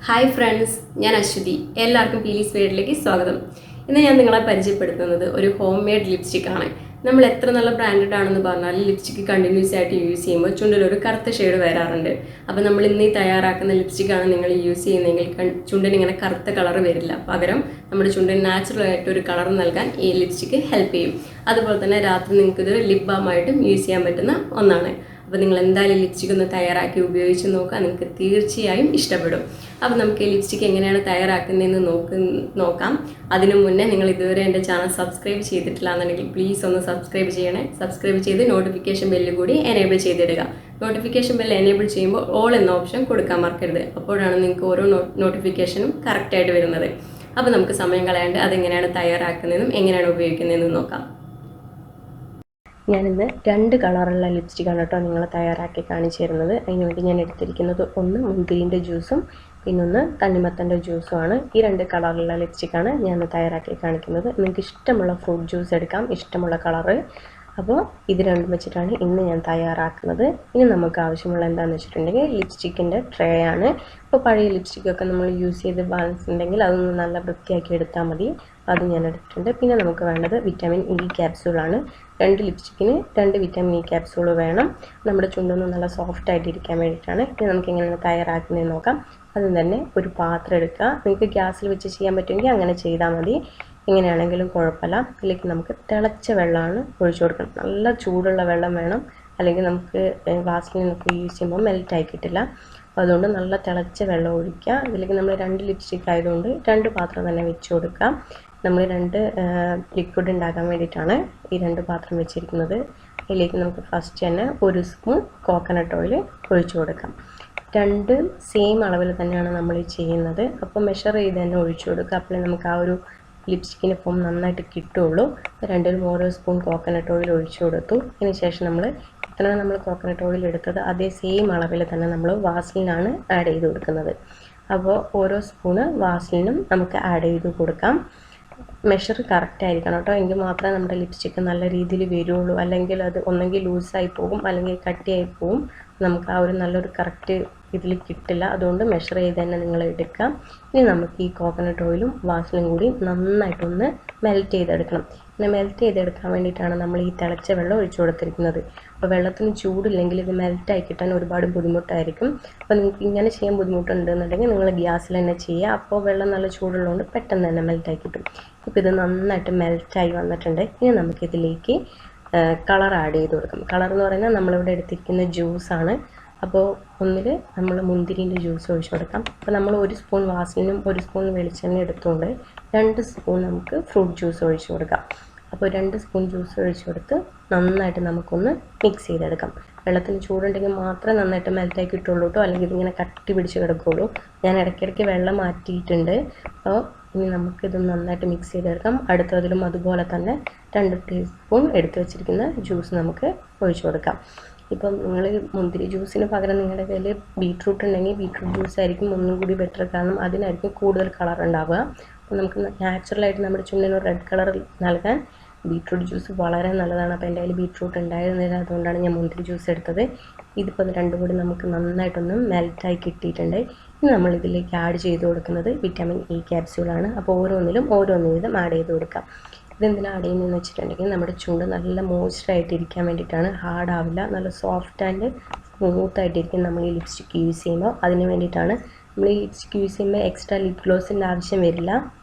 Hi friends, ഞാൻ അശ്വതി. എല്ലാവർക്കും പീലീസ് വീട്ടിലേക്ക് സ്വാഗതം. ഇന്ന് ഞാൻ നിങ്ങളെ പരിചയപ്പെടുത്തുന്നത് ഒരു ഹോം മെയ്ഡ് ലിപ്സ്റ്റിക് ആണ്. നമ്മൾ എത്ര നല്ല ബ്രാൻഡഡ് ആണെന്ന് പറഞ്ഞാൽ ലിപ്സ്റ്റിക് കണ്ടിന്യൂസ് ആയിട്ട് യൂസ് ചെയ്യുമ്പോൾ ചുണ്ടിൽ ഒരു കറുത്ത ഷെയ്ഡ് വരാറുണ്ട്. അപ്പോൾ നമ്മൾ ഇന്ന് തയ്യാറാക്കുന്ന ലിപ്സ്റ്റിക് ആണ് നിങ്ങൾ യൂസ് ചെയ്യുന്നതെങ്കിൽ ചുണ്ടിന് ഇങ്ങനെ കറുത്ത കളർ വരില്ല. പകരം നമ്മുടെ ചുണ്ടിന് നാച്ചുറൽ ആയിട്ട് ഒരു കളർ നൽകാൻ ഈ ലിപ്സ്റ്റിക് ഹെൽപ്പ് ചെയ്യും. അതുപോലെ തന്നെ രാത്രി നിങ്ങൾക്ക് ഇത് ലിപ് ബാം ആയിട്ടും യൂസ് ചെയ്യാൻ പറ്റുന്ന ഒന്നാണ്. അപ്പോൾ നിങ്ങൾ എന്തായാലും ലിപ്സ്റ്റിക് ഒന്ന് തയ്യാറാക്കി ഉപയോഗിച്ച് നോക്കുക, നിങ്ങൾക്ക് തീർച്ചയായും ഇഷ്ടപ്പെടും. അപ്പോൾ നമുക്ക് ഈ ലിപ്സ്റ്റിക് എങ്ങനെയാണ് തയ്യാറാക്കുന്നതെന്ന് നോക്കാം. അതിനു മുന്നേ നിങ്ങൾ ഇതുവരെ എൻ്റെ ചാനൽ സബ്സ്ക്രൈബ് ചെയ്തിട്ടില്ല എന്നുണ്ടെങ്കിൽ പ്ലീസ് ഒന്ന് സബ്സ്ക്രൈബ് ചെയ്യണേ. സബ്സ്ക്രൈബ് ചെയ്ത് നോട്ടിഫിക്കേഷൻ ബെല്ല് കൂടി എനേബിൾ ചെയ്തിടുക. നോട്ടിഫിക്കേഷൻ ബെല്ല് എനേബിൾ ചെയ്യുമ്പോൾ ഓൾ എന്ന ഓപ്ഷൻ കൊടുക്കാൻ മറക്കരുത്. അപ്പോഴാണ് നിങ്ങൾക്ക് ഓരോ നോട്ടിഫിക്കേഷനും കറക്റ്റായിട്ട് വരുന്നത്. അപ്പോൾ നമുക്ക് സമയം കളയാണ്ട് അതെങ്ങനെയാണ് തയ്യാറാക്കുന്നതെന്നും എങ്ങനെയാണ് ഉപയോഗിക്കുന്നതെന്നും നോക്കാം. ഞാനിന്ന് 2 കളറുള്ള ലിപ്സ്റ്റിക്കാണ് കേട്ടോ നിങ്ങളെ തയ്യാറാക്കി കാണിച്ചു തരുന്നത്. അതിനുവേണ്ടി ഞാൻ എടുത്തിരിക്കുന്നത് ഒന്ന് മുന്തിരിൻ്റെ ജ്യൂസും പിന്നൊന്ന് തണ്ണിമത്തൻ്റെ ജ്യൂസുമാണ്. ഈ 2 കളറുള്ള ലിപ്സ്റ്റിക്കാണ് ഞാൻ തയ്യാറാക്കി കാണിക്കുന്നത്. നിങ്ങൾക്ക് ഇഷ്ടമുള്ള ഫ്രൂട്ട് ജ്യൂസ് എടുക്കാം, ഇഷ്ടമുള്ള കളറ്. അപ്പോൾ ഇത് രണ്ടും വെച്ചിട്ടാണ് ഇന്ന് ഞാൻ തയ്യാറാക്കുന്നത്. ഇനി നമുക്ക് ആവശ്യമുള്ള എന്താണെന്ന് വെച്ചിട്ടുണ്ടെങ്കിൽ ലിപ്സ്റ്റിക്കിൻ്റെ ട്രേ ആണ്. ഇപ്പോൾ പഴയ ലിപ്സ്റ്റിക്കൊക്കെ നമ്മൾ യൂസ് ചെയ്ത് ബാലൻസ് ഉണ്ടെങ്കിൽ അതൊന്ന് നല്ല വൃത്തിയാക്കി എടുത്താൽ മതി. അത് ഞാൻ എടുത്തിട്ടുണ്ട്. പിന്നെ നമുക്ക് വേണ്ടത് വിറ്റാമിൻ ഇ ക്യാപ്സ്യൂളാണ്. 2 ലിപ്സ്റ്റിക്കിന് 2 വിറ്റാമിൻ ഇ ക്യാപ്സ്യൂൾ വേണം. നമ്മുടെ ചുണ്ടൊന്ന് നല്ല സോഫ്റ്റ് ആയിട്ട് ഇരിക്കാൻ വേണ്ടിയിട്ടാണ്. ഇനി നമുക്ക് എങ്ങനെയാണ് തയ്യാറാക്കുന്നതെന്ന് നോക്കാം. അതും തന്നെ ഒരു പാത്രം എടുക്കുക. നിങ്ങൾക്ക് ഗ്യാസിൽ വെച്ച് ചെയ്യാൻ പറ്റുമെങ്കിൽ അങ്ങനെ ചെയ്താൽ മതി. എങ്ങനെയാണെങ്കിലും കുഴപ്പമില്ല. ഇതിലേക്ക് നമുക്ക് തിളച്ച വെള്ളമാണ് ഒഴിച്ചു കൊടുക്കണം. നല്ല ചൂടുള്ള വെള്ളം വേണം, അല്ലെങ്കിൽ നമുക്ക് വാസലിനൊക്കെ യൂസ് ചെയ്യുമ്പോൾ മെൽറ്റായി കിട്ടില്ല. അപ്പോൾ അതുകൊണ്ട് നല്ല തിളച്ച വെള്ളം ഒഴിക്കുക. ഇതിലേക്ക് നമ്മൾ 2 ലിപ്സ്റ്റിക് ആയതുകൊണ്ട് 2 പാത്രം തന്നെ വെച്ച് കൊടുക്കാം. നമ്മൾ 2 ലിക്വിഡ് ഉണ്ടാക്കാൻ വേണ്ടിയിട്ടാണ് ഈ 2 പാത്രം വെച്ചിരിക്കുന്നത്. ഇതിലേക്ക് നമുക്ക് ഫസ്റ്റ് തന്നെ 1 സ്പൂൺ കോക്കനട്ട് ഓയിൽ ഒഴിച്ചു കൊടുക്കാം. 2 സെയിം അളവിൽ തന്നെയാണ് നമ്മൾ ചെയ്യുന്നത്. അപ്പോൾ മെഷർ ചെയ്ത് തന്നെ ഒഴിച്ചു കൊടുക്കുക. അപ്പോഴേ നമുക്ക് ആ ഒരു ലിപ്സ്റ്റിക്കിന് ഫോം നന്നായിട്ട് കിട്ടുള്ളൂ. 2ലും ഓരോ സ്പൂൺ കോക്കനട്ട് ഓയിൽ ഒഴിച്ചു കൊടുത്തു. അതിന് ശേഷം എത്രയാണ് നമ്മൾ കോക്കനട്ട് ഓയിൽ എടുത്തത് അതേ സെയിം അളവിൽ തന്നെ നമ്മൾ വാസലിനാണ് ആഡ് ചെയ്ത് കൊടുക്കുന്നത്. അപ്പോൾ ഓരോ സ്പൂണ് വാസലിനും നമുക്ക് ആഡ് ചെയ്ത് കൊടുക്കാം. മെഷർ കറക്റ്റ് ആയിരിക്കണം കേട്ടോ, എങ്കിൽ മാത്രമേ നമ്മുടെ ലിപ്സ്റ്റിക്ക് നല്ല രീതിയിൽ വരുള്ളൂ. അല്ലെങ്കിൽ അത് ഒന്നെങ്കിൽ ലൂസായി പോകും, അല്ലെങ്കിൽ കട്ടിയായി പോകും. നമുക്ക് ആ ഒരു നല്ലൊരു കറക്റ്റ് ഇതിൽ കിട്ടില്ല. അതുകൊണ്ട് മെഷർ ചെയ്ത് തന്നെ നിങ്ങൾ എടുക്കാം. ഇനി നമുക്ക് ഈ കോക്കനട്ട് ഓയിലും വാസലിനും കൂടി നന്നായിട്ടൊന്ന് മെൽറ്റ് ചെയ്തെടുക്കണം. പിന്നെ മെൽറ്റ് ചെയ്തെടുക്കാൻ വേണ്ടിയിട്ടാണ് നമ്മൾ ഈ തിളച്ച വെള്ളം ഒഴിച്ചു കൊടുത്തിരിക്കുന്നത്. അപ്പോൾ വെള്ളത്തിന് ചൂടില്ലെങ്കിൽ ഇത് മെൽറ്റായി കിട്ടാൻ ഒരുപാട് ബുദ്ധിമുട്ടായിരിക്കും. അപ്പോൾ നിങ്ങൾക്ക് ഇങ്ങനെ ചെയ്യാൻ ബുദ്ധിമുട്ടുണ്ടെന്നുണ്ടെങ്കിൽ നിങ്ങൾ ഗ്യാസിൽ തന്നെ ചെയ്യുക. അപ്പോൾ വെള്ളം നല്ല ചൂടുള്ളതുകൊണ്ട് പെട്ടെന്ന് തന്നെ മെൽറ്റായി കിട്ടും. ഇപ്പോൾ ഇത് നന്നായിട്ട് മെൽറ്റായി വന്നിട്ടുണ്ട്. ഇനി നമുക്കിതിലേക്ക് കളർ ആഡ് ചെയ്ത് കൊടുക്കാം. കളർ എന്ന് പറയുന്നത് നമ്മളിവിടെ എടുത്തിരിക്കുന്ന ജ്യൂസാണ്. അപ്പോൾ ഒന്നിൽ നമ്മൾ മുന്തിരിൻ്റെ ജ്യൂസ് ഒഴിച്ചു കൊടുക്കാം. അപ്പോൾ നമ്മൾ 1 സ്പൂൺ വാസലിനും 1 സ്പൂൺ വെളിച്ചെണ്ണ എടുത്തുകൊണ്ട് 2 സ്പൂൺ നമുക്ക് ഫ്രൂട്ട് ജ്യൂസ് ഒഴിച്ചു കൊടുക്കാം. അപ്പോൾ 2 സ്പൂൺ ജ്യൂസ് ഒഴിച്ചു കൊടുത്ത് നന്നായിട്ട് നമുക്കൊന്ന് മിക്സ് ചെയ്തെടുക്കാം. വെള്ളത്തിന് ചൂടുണ്ടെങ്കിൽ മാത്രമേ നന്നായിട്ട് മെൽറ്റായി കിട്ടുള്ളൂ കേട്ടോ, അല്ലെങ്കിൽ ഇതിങ്ങനെ കട്ടി പിടിച്ച് കിടക്കുകയുള്ളൂ. ഞാൻ ഇടയ്ക്കിടയ്ക്ക് വെള്ളം മാറ്റിയിട്ടുണ്ട്. അപ്പോൾ ഇനി നമുക്കിത് നന്നായിട്ട് മിക്സ് ചെയ്തെടുക്കാം. അടുത്തതിലും അതുപോലെ തന്നെ 2 ടീസ്പൂൺ എടുത്ത് വെച്ചിരിക്കുന്ന ജ്യൂസ് നമുക്ക് ഒഴിച്ചു കൊടുക്കാം. ഇപ്പം നിങ്ങൾ മുന്തിരി ജ്യൂസിന് പകരം നിങ്ങളുടെ കയ്യിൽ ബീട്രൂട്ട് ഉണ്ടെങ്കിൽ ബീട്രൂട്ട് ജ്യൂസ് ആയിരിക്കും ഒന്നും കൂടി ബെറ്റർ, കാരണം അതിനായിരിക്കും കൂടുതൽ കളർ ഉണ്ടാവുക. അപ്പോൾ നമുക്ക് നാച്ചുറലായിട്ട് നമ്മുടെ ചുണ്ടിന് റെഡ് കളർ നൽകാൻ ബീട്രൂട്ട് ജ്യൂസ് വളരെ നല്ലതാണ്. അപ്പോൾ എൻ്റെ കയ്യിൽ ബീട്രൂട്ട് ഉണ്ടായിരുന്നില്ല, അതുകൊണ്ടാണ് ഞാൻ മുന്തിരി ജ്യൂസ് എടുത്തത്. ഇതിപ്പോൾ ഇത് രണ്ടും കൂടി നമുക്ക് നന്നായിട്ടൊന്ന് മെൽറ്റായി കിട്ടിയിട്ടുണ്ട്. ഇനി നമ്മൾ ഇതിലേക്ക് ആഡ് ചെയ്ത് കൊടുക്കുന്നത് വിറ്റാമിൻ ഇ ക്യാപ്സ്യൂളാണ്. അപ്പോൾ ഓരോന്നിലും ഓരോന്ന് വീതം ആഡ് ചെയ്ത് കൊടുക്കാം. ഇതെന്തിനാണ് ആഡ് ചെയ്യുന്നതെന്ന് വെച്ചിട്ടുണ്ടെങ്കിൽ നമ്മുടെ ചുണ്ട് നല്ല മോയ്സ്ചറായിട്ട് ഇരിക്കാൻ വേണ്ടിയിട്ടാണ്. ഹാർഡാവില്ല, നല്ല സോഫ്റ്റ് ആൻഡ് സ്മൂത്തായിട്ടിരിക്കും നമ്മൾ ഈ ലിപ്സ്റ്റിക്ക് യൂസ് ചെയ്യുമ്പോൾ. അതിന് വേണ്ടിയിട്ടാണ് നമ്മൾ ഈ ലിപ്സ്റ്റിക്ക് യൂസ് ചെയ്യുമ്പോൾ എക്സ്ട്രാ ലിപ് ഗ്ലോസിൻ്റെ ആവശ്യം വരില്ല.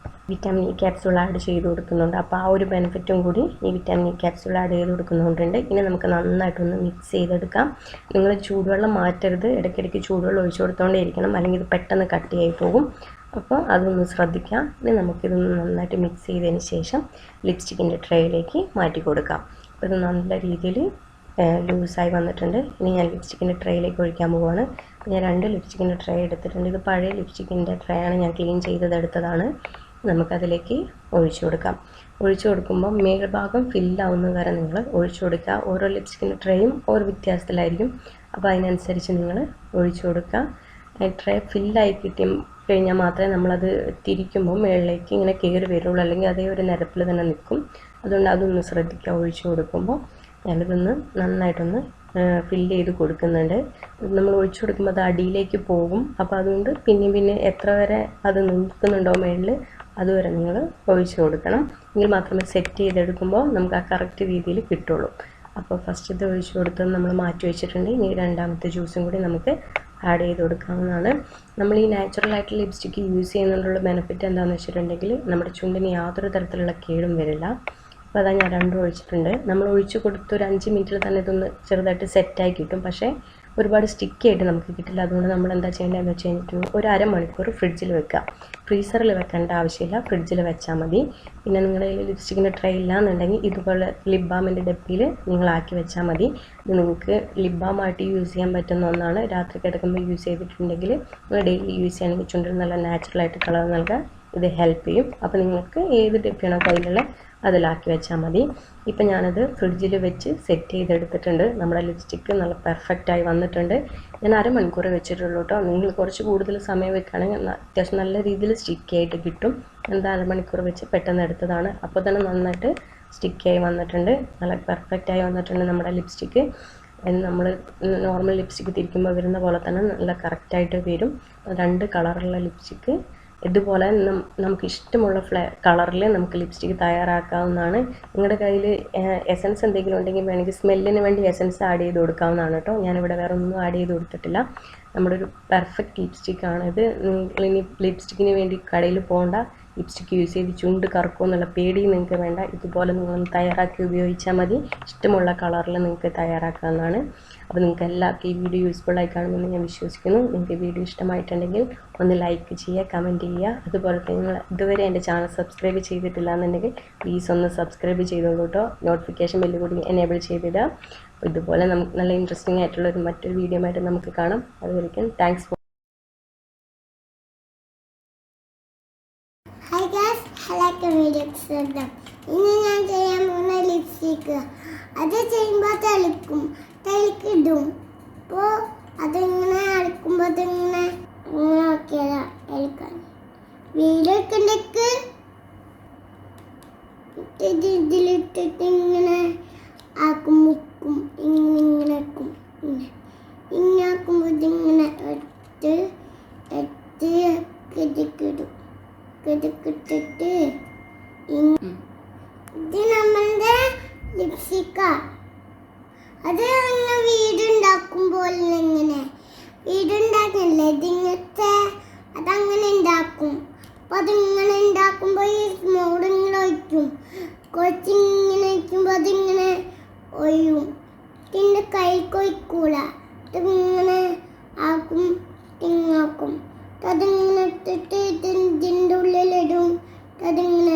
വിറ്റാമിൻ ഇ ക്യാപ്സ്യൂൾ ആഡ് ചെയ്ത് കൊടുക്കുന്നുണ്ട്. അപ്പോൾ ആ ഒരു ബെനിഫിറ്റും കൂടി ഈ വിറ്റാമിൻ ഇ ക്യാപ്സ്യൂൾ ആഡ് ചെയ്ത് കൊടുക്കുന്നുണ്ട്. ഇനി നമുക്ക് നന്നായിട്ടൊന്ന് മിക്സ് ചെയ്തെടുക്കാം. നിങ്ങൾ ചൂടുവെള്ളം മാറ്റരുത്, ഇടയ്ക്കിടയ്ക്ക് ചൂടുവെള്ളം ഒഴിച്ചു കൊടുത്തോണ്ടേ ഇരിക്കണം, അല്ലെങ്കിൽ ഇത് പെട്ടെന്ന് കട്ടിയായി പോകും. അപ്പോൾ അതൊന്ന് ശ്രദ്ധിക്കാം. ഇനി നമുക്കിതൊന്ന് നന്നായിട്ട് മിക്സ് ചെയ്തതിന് ശേഷം ലിപ്സ്റ്റിക്കിൻ്റെ ട്രേയിലേക്ക് മാറ്റി കൊടുക്കാം. അപ്പോൾ ഇത് നല്ല രീതിയിൽ ലൂസായി വന്നിട്ടുണ്ട്. ഇനി ഞാൻ ലിപ്സ്റ്റിക്കിൻ്റെ ട്രേയിലേക്ക് ഒഴിക്കാൻ പോവുകയാണ്. ഞാൻ 2 ലിപ്സ്റ്റിക്കിൻ്റെ ട്രേ എടുത്തിട്ടുണ്ട്. ഇത് പഴയ ലിപ്സ്റ്റിക്കിൻ്റെ ട്രേ ആണ്, ഞാൻ ക്ലീൻ ചെയ്തെടുത്തതാണ്. നമുക്കതിലേക്ക് ഒഴിച്ചു കൊടുക്കാം. ഒഴിച്ചു കൊടുക്കുമ്പോൾ മേൽഭാഗം ഫില്ലാവുന്ന വരെ നിങ്ങൾ ഒഴിച്ചു കൊടുക്കുക. ഓരോ ലിപ്സ്റ്റിക്കിൻ്റെ ട്രേയും ഓരോ വ്യത്യാസത്തിലായിരിക്കും. അപ്പോൾ അതിനനുസരിച്ച് നിങ്ങൾ ഒഴിച്ചു കൊടുക്കുക. ട്രേ ഫില്ലായി കഴിഞ്ഞാൽ മാത്രമേ നമ്മളത് തിരിക്കുമ്പോൾ മുകളിലേക്ക് ഇങ്ങനെ കയറി വരുള്ളൂ, അല്ലെങ്കിൽ അതേ ഒരു നിരപ്പിൽ തന്നെ നിൽക്കും. അതുകൊണ്ട് അതൊന്ന് ശ്രദ്ധിക്കുക ഒഴിച്ചു കൊടുക്കുമ്പോൾ. ഞാനിതൊന്ന് നന്നായിട്ടൊന്ന് ഫില്ല് ചെയ്ത് കൊടുക്കുന്നുണ്ട്. നമ്മൾ ഒഴിച്ചു കൊടുക്കുമ്പോൾ അത് അടിയിലേക്ക് പോകും. അപ്പോൾ അതുകൊണ്ട് പിന്നെ എത്ര വരെ അത് നിൽക്കുന്നുണ്ടോ മുകളിൽ അതുവരെ നിങ്ങൾ ഒഴിച്ചു കൊടുക്കണം. എങ്കിൽ മാത്രമേ സെറ്റ് ചെയ്തെടുക്കുമ്പോൾ നമുക്ക് ആ കറക്റ്റ് രീതിയിൽ കിട്ടുള്ളൂ. അപ്പോൾ ഫസ്റ്റത്തെ ഒഴിച്ചു കൊടുത്തത് നമ്മൾ മാറ്റി വെച്ചിട്ടുണ്ട്. ഇനി രണ്ടാമത്തെ ജ്യൂസും കൂടി നമുക്ക് ആഡ് ചെയ്ത് കൊടുക്കാവുന്നതാണ്. നമ്മൾ ഈ നാച്ചുറലായിട്ടുള്ള ലിപ്സ്റ്റിക്ക് യൂസ് ചെയ്യുന്നതിനുള്ള ബെനിഫിറ്റ് എന്താണെന്ന് വെച്ചിട്ടുണ്ടെങ്കിൽ നമ്മുടെ ചുണ്ടിന് യാതൊരു തരത്തിലുള്ള കേടും വരില്ല. അപ്പോൾ അതാ ഞാൻ രണ്ടും ഒഴിച്ചിട്ടുണ്ട്. നമ്മൾ ഒഴിച്ചു കൊടുത്ത് ഒരു 5 മിനിറ്റിൽ തന്നെ ഇതൊന്ന് ചെറുതായിട്ട് സെറ്റായി കിട്ടും. പക്ഷേ ഒരുപാട് സ്റ്റിക്കി ആയിട്ട് നമുക്ക് കിട്ടില്ല. അതുകൊണ്ട് നമ്മൾ എന്താ ചെയ്യേണ്ടതെന്ന് വെച്ച് കഴിഞ്ഞിട്ടുണ്ടെങ്കിൽ ഒരു അരമണിക്കൂർ ഫ്രിഡ്ജിൽ വെക്കുക. ഫ്രീസറിൽ വെക്കേണ്ട ആവശ്യമില്ല, ഫ്രിഡ്ജിൽ വെച്ചാൽ മതി. പിന്നെ നിങ്ങളുടെ കയ്യിൽ ലിപ്സ്റ്റിക്കിൻ്റെ ട്രേ ഇല്ലാന്നുണ്ടെങ്കിൽ ഇതുപോലെ ലിപ് ബാമിൻ്റെ ഡപ്പിയിൽ നിങ്ങളാക്കി വെച്ചാൽ മതി. ഇത് നിങ്ങൾക്ക് ലിപ് ബാമായിട്ട് യൂസ് ചെയ്യാൻ പറ്റുന്ന ഒന്നാണ്. രാത്രി കിടക്കുമ്പോൾ യൂസ് ചെയ്തിട്ടുണ്ടെങ്കിൽ നിങ്ങൾ ഡെയിലി യൂസ് ചെയ്യണമെങ്കിൽ ചുണ്ടിൽ നല്ല നാച്ചുറലായിട്ട് കളർ നൽകാൻ ഇത് ഹെൽപ്പ് ചെയ്യും. അപ്പോൾ നിങ്ങൾക്ക് ഏത് ഡപ്പിയാണോ കയ്യിലുള്ള അതിലാക്കി വെച്ചാൽ മതി. ഇപ്പം ഞാനത് ഫ്രിഡ്ജിൽ വെച്ച് സെറ്റ് ചെയ്തെടുത്തിട്ടുണ്ട്. നമ്മുടെ ലിപ്സ്റ്റിക്ക് നല്ല പെർഫെക്റ്റായി വന്നിട്ടുണ്ട്. ഞാൻ അരമണിക്കൂർ വെച്ചിട്ടുള്ളൂ കേട്ടോ. നിങ്ങൾ കുറച്ച് കൂടുതൽ സമയം വെക്കുകയാണെങ്കിൽ അത്യാവശ്യം നല്ല രീതിയിൽ സ്റ്റിക്കിയായിട്ട് കിട്ടും. എന്താ അരമണിക്കൂർ വെച്ച് പെട്ടെന്ന് എടുത്തതാണ്. അപ്പോൾ തന്നെ നന്നായിട്ട് സ്റ്റിക്കിയായി വന്നിട്ടുണ്ട്. നല്ല പെർഫെക്റ്റായി വന്നിട്ടുണ്ട് നമ്മുടെ ലിപ്സ്റ്റിക്ക്. നമ്മൾ നോർമൽ ലിപ്സ്റ്റിക്ക് തിരിക്കുമ്പോൾ വരുന്ന പോലെ തന്നെ നല്ല കറക്റ്റായിട്ട് വരും. 2 കളറുള്ള ലിപ്സ്റ്റിക്ക് ഇതുപോലെ നമുക്ക് ഇഷ്ടമുള്ള കളറിൽ നമുക്ക് ലിപ്സ്റ്റിക്ക് തയ്യാറാക്കാവുന്നതാണ്. നിങ്ങളുടെ കയ്യിൽ എസൻസ് എന്തെങ്കിലും ഉണ്ടെങ്കിൽ വേണമെങ്കിൽ സ്മെല്ലിന് വേണ്ടി എസൻസ് ആഡ് ചെയ്ത് കൊടുക്കാവുന്നതാണ് കേട്ടോ. ഞാനിവിടെ വേറെ ഒന്നും ആഡ് ചെയ്ത് കൊടുത്തിട്ടില്ല. നമ്മുടെ ഒരു പെർഫെക്റ്റ് ലിപ്സ്റ്റിക്കാണിത്. നിങ്ങളിനി ലിപ്സ്റ്റിക്കിന് വേണ്ടി കടയിൽ പോകേണ്ട, ലിപ്സ്റ്റിക്ക് യൂസ് ചെയ്ത് ചുണ്ട് കറക്കുമെന്നുള്ള പേടി നിങ്ങൾക്ക് വേണ്ട. ഇതുപോലെ നിങ്ങൾ തയ്യാറാക്കി ഉപയോഗിച്ചാൽ മതി. ഇഷ്ടമുള്ള കളറിൽ നിങ്ങൾക്ക് തയ്യാറാക്കാവുന്നതാണ്. അപ്പോൾ നിങ്ങൾക്ക് എല്ലാവർക്കും ഈ വീഡിയോ യൂസ്ഫുള്ളായി കാണുമെന്ന് ഞാൻ വിശ്വസിക്കുന്നു. നിങ്ങൾക്ക് വീഡിയോ ഇഷ്ടമായിട്ടുണ്ടെങ്കിൽ ഒന്ന് ലൈക്ക് ചെയ്യുക, കമൻറ്റ് ചെയ്യുക. അതുപോലെ തന്നെ നിങ്ങൾ ഇതുവരെ എൻ്റെ ചാനൽ സബ്സ്ക്രൈബ് ചെയ്തിട്ടില്ല എന്നുണ്ടെങ്കിൽ പ്ലീസ് ഒന്ന് സബ്സ്ക്രൈബ് ചെയ്തോളൂ കേട്ടോ. നോട്ടിഫിക്കേഷൻ ബെല്ല് കൂടി എനേബിൾ ചെയ്തിടുക. അപ്പോൾ ഇതുപോലെ നമുക്ക് നല്ല ഇൻട്രസ്റ്റിംഗ് ആയിട്ടുള്ള മറ്റൊരു വീഡിയോ ആയിട്ട് നമുക്ക് കാണാം. അതുവരെയ്ക്കും thanks for. Hi guys, I like the video. ഇനി ഞാൻ ചെയ്യാൻ പോകുന്ന ലിപ്സ്റ്റിക്ക് അത് ചെയ്യുമ്പോൾ തെളിക്കിടും. അപ്പോൾ അതിങ്ങനെ അടിക്കുമ്പോൾ അതിങ്ങനെ നോക്കിയതാ എടുക്കാൻ വീഡിയോ എടുക്കണ്ടേക്ക് ഇതിലിട്ടിട്ട് ഇങ്ങനെ ആക്കും, മുക്കും, ഇങ്ങനെ ആക്കും. ഇങ്ങനെ ആക്കുമ്പോൾ ഇതിങ്ങനെ എടുത്ത് കിടക്കിടും. കിടക്കിട്ടിട്ട് ഇത് നമ്മളുടെ ലിപ്സ്റ്റിക്കാ. അത് അങ്ങനെ വീടുണ്ടാക്കുമ്പോൾ ഇങ്ങനെ വീടുണ്ടാക്കില്ലേ ഇതിങ്ങനത്തെ അതങ്ങനെ ഉണ്ടാക്കും. അപ്പോൾ അതിങ്ങനെ ഉണ്ടാക്കുമ്പോൾ ഈ സ്മോഡ് ഇങ്ങനെ ഒഴിക്കും. കുറച്ചിങ്ങനെ ഒഴിക്കുമ്പോൾ അതിങ്ങനെ ഒഴിയും. പിന്നെ കൈക്ക് ഒഴിക്കൂല. ഇതിങ്ങനെ ആക്കും, തിങ്ങാക്കും. അതിങ്ങനെ ഇട്ടിട്ട് ഇതിൻ്റെ ഉള്ളിലിടും. അതിങ്ങനെ